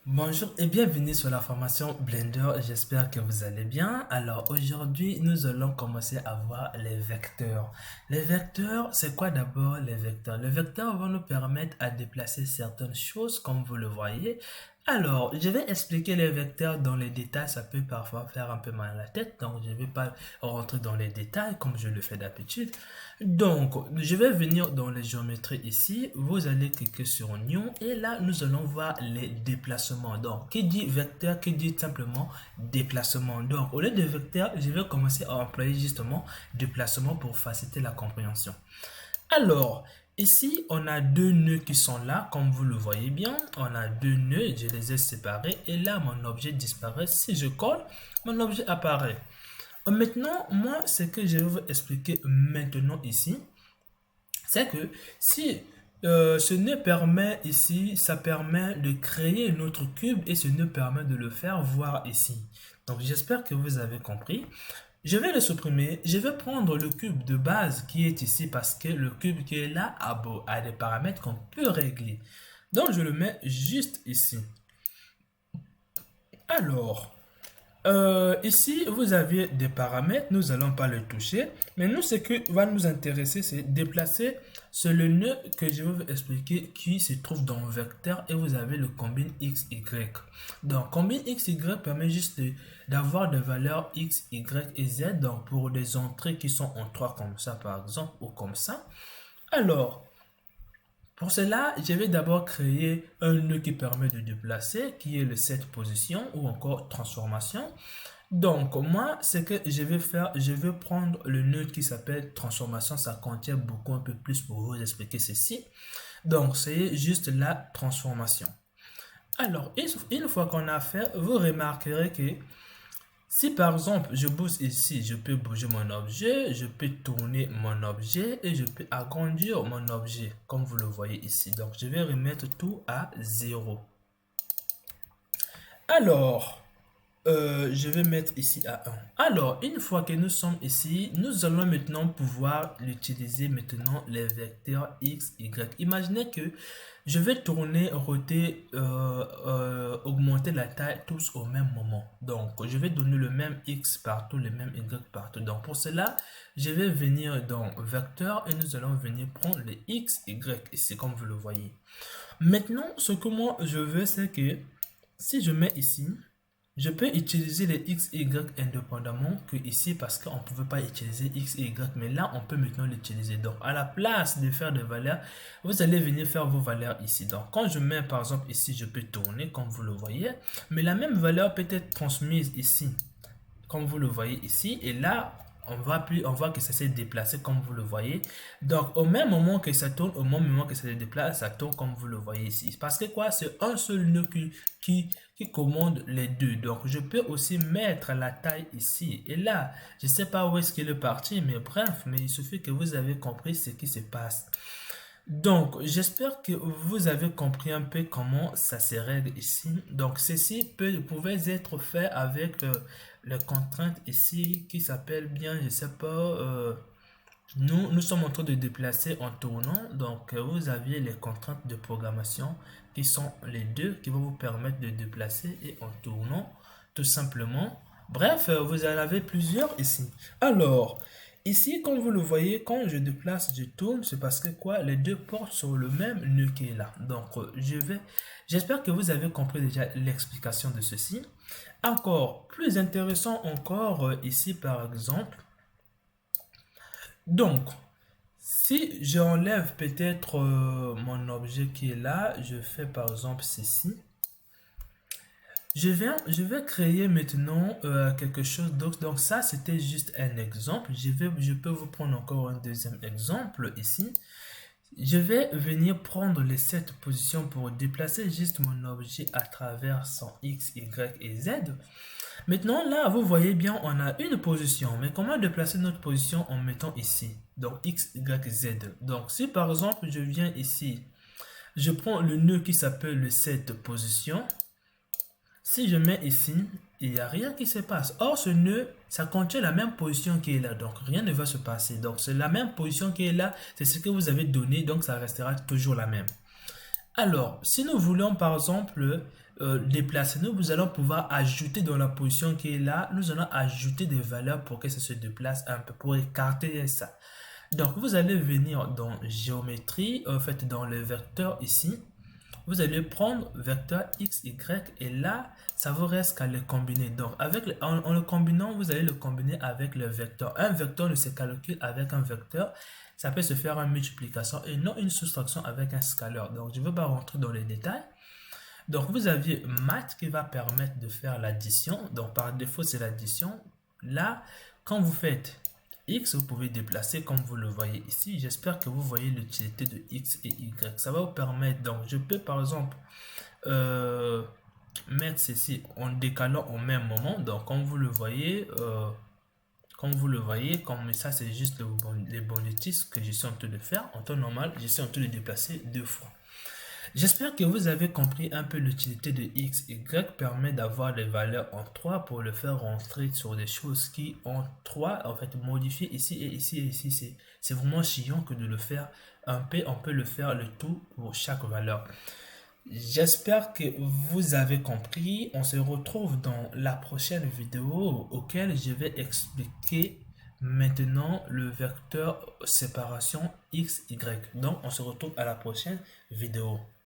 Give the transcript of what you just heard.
Bonjour et bienvenue sur la formation Blender, j'espère que vous allez bien. Alors aujourd'hui nous allons commencer à voir les vecteurs. Les vecteurs, c'est quoi d'abord les vecteurs? Les vecteurs vont nous permettre à déplacer certaines choses comme vous le voyez. Alors je vais expliquer les vecteurs dans les détails, ça peut parfois faire un peu mal à la tête, donc je ne vais pas rentrer dans les détails comme je le fais d'habitude. Donc, je vais venir dans les géométries ici. Vous allez cliquer sur New et là, nous allons voir les déplacements. Donc, qui dit vecteur, qui dit simplement déplacement. Donc, au lieu de vecteur, je vais commencer à employer justement déplacement pour faciliter la compréhension. Alors, ici, on a deux nœuds qui sont là, comme vous le voyez bien. On a deux nœuds, je les ai séparés et là, mon objet disparaît. Si je colle, mon objet apparaît. Maintenant, moi, ce que je vais vous expliquer maintenant ici, c'est que si ce nœud permet ici, ça permet de créer notre cube et ce nœud permet de le faire voir ici. Donc, j'espère que vous avez compris. Je vais le supprimer. Je vais prendre le cube de base qui est ici parce que le cube qui est là a des paramètres qu'on peut régler. Donc, je le mets juste ici. Alors, ici, vous avez des paramètres, nous n'allons pas les toucher, mais nous, ce qui va nous intéresser, c'est déplacer, c'est le nœud que je vais vous expliquer qui se trouve dans le vecteur et vous avez le combine x, y. Donc, combine x, y permet juste d'avoir des valeurs x, y et z, donc pour des entrées qui sont en 3 comme ça, par exemple, ou comme ça. Alors, pour cela, je vais d'abord créer un nœud qui permet de déplacer, qui est le set position ou encore transformation. Donc, moi, ce que je vais faire, je vais prendre le nœud qui s'appelle transformation. Ça contient beaucoup un peu plus pour vous expliquer ceci. Donc, c'est juste la transformation. Alors, une fois qu'on a fait, vous remarquerez que si par exemple je bouge ici, je peux bouger mon objet, je peux tourner mon objet et je peux agrandir mon objet comme vous le voyez ici. Donc je vais remettre tout à 0. Alors, je vais mettre ici à 1. Alors, une fois que nous sommes ici, nous allons maintenant pouvoir l'utiliser maintenant les vecteurs x, y. Imaginez que je vais tourner, roter, augmenter la taille tous au même moment. Donc, je vais donner le même x partout, le même y partout. Donc, pour cela, je vais venir dans vecteur et nous allons venir prendre les x, y ici, comme vous le voyez. Maintenant, ce que moi je veux, c'est que si je mets ici, je peux utiliser les x et y indépendamment que ici parce qu'on ne pouvait pas utiliser x et y, mais là on peut maintenant l'utiliser. Donc à la place de faire des valeurs, vous allez venir faire vos valeurs ici. Donc quand je mets par exemple ici, je peux tourner comme vous le voyez, mais la même valeur peut être transmise ici, comme vous le voyez ici, et là on voit que ça s'est déplacé comme vous le voyez. Donc au même moment que ça tourne, au même moment que ça se déplace, ça tourne comme vous le voyez ici. Parce que quoi, c'est un seul nœud qui commande les deux. Donc je peux aussi mettre la taille ici. Et là, je ne sais pas où est-ce qu'il est parti, mais bref, mais il suffit que vous avez compris ce qui se passe. Donc, j'espère que vous avez compris un peu comment ça se règle ici. Donc, ceci pouvait être fait avec les contraintes ici qui s'appellent bien, je sais pas, nous sommes en train de déplacer en tournant. Donc, vous aviez les contraintes de programmation qui sont les deux qui vont vous permettre de déplacer et en tournant tout simplement. Bref, vous en avez plusieurs ici. Alors, ici, comme vous le voyez, quand je déplace, je tourne, c'est parce que quoi, les deux portent sur le même nœud qui est là. Donc, j'espère que vous avez compris déjà l'explication de ceci. Encore plus intéressant encore ici, par exemple. Donc, si j'enlève peut-être mon objet qui est là, je fais par exemple ceci. Je vais créer maintenant quelque chose d'autre. Donc ça, c'était juste un exemple. Je peux vous prendre encore un deuxième exemple ici. Je vais venir prendre les 7 positions pour déplacer juste mon objet à travers son X, Y et Z. Maintenant, là, vous voyez bien, on a une position. Mais comment déplacer notre position en mettant ici? Donc X, Y, Z. Donc si par exemple, je viens ici, je prends le nœud qui s'appelle le 7 position. Si je mets ici, il n'y a rien qui se passe. Or, ce nœud, ça contient la même position qui est là. Donc, rien ne va se passer. Donc, c'est la même position qui est là. C'est ce que vous avez donné. Donc, ça restera toujours la même. Alors, si nous voulons, par exemple, déplacer, nous allons pouvoir ajouter dans la position qui est là, nous allons ajouter des valeurs pour que ça se déplace un peu, pour écarter ça. Donc, vous allez venir dans géométrie, en fait, dans le vecteur ici. Vous allez prendre vecteur x, y et là, ça vous reste qu'à le combiner. Donc, en le combinant, vous allez le combiner avec le vecteur. Un vecteur ne se calcule avec un vecteur. Ça peut se faire en multiplication et non une soustraction avec un scalaire. Donc, je ne veux pas rentrer dans les détails. Donc, vous aviez math qui va permettre de faire l'addition. Donc, par défaut, c'est l'addition. Là, quand vous faites x, vous pouvez déplacer comme vous le voyez ici. J'espère que vous voyez l'utilité de x et y. Ça va vous permettre, donc je peux par exemple mettre ceci en décalant au même moment. Donc comme vous le voyez, comme ça c'est juste les bonus que je suis en train de faire. En temps normal, je suis en train de déplacer deux fois. J'espère que vous avez compris un peu l'utilité de x, y permet d'avoir des valeurs en 3 pour le faire rentrer sur des choses qui ont 3, en fait modifier ici et ici et ici. C'est vraiment chiant que de le faire un peu, on peut le faire le tout pour chaque valeur. J'espère que vous avez compris. On se retrouve dans la prochaine vidéo auquel je vais expliquer maintenant le vecteur séparation x, y. Donc on se retrouve à la prochaine vidéo.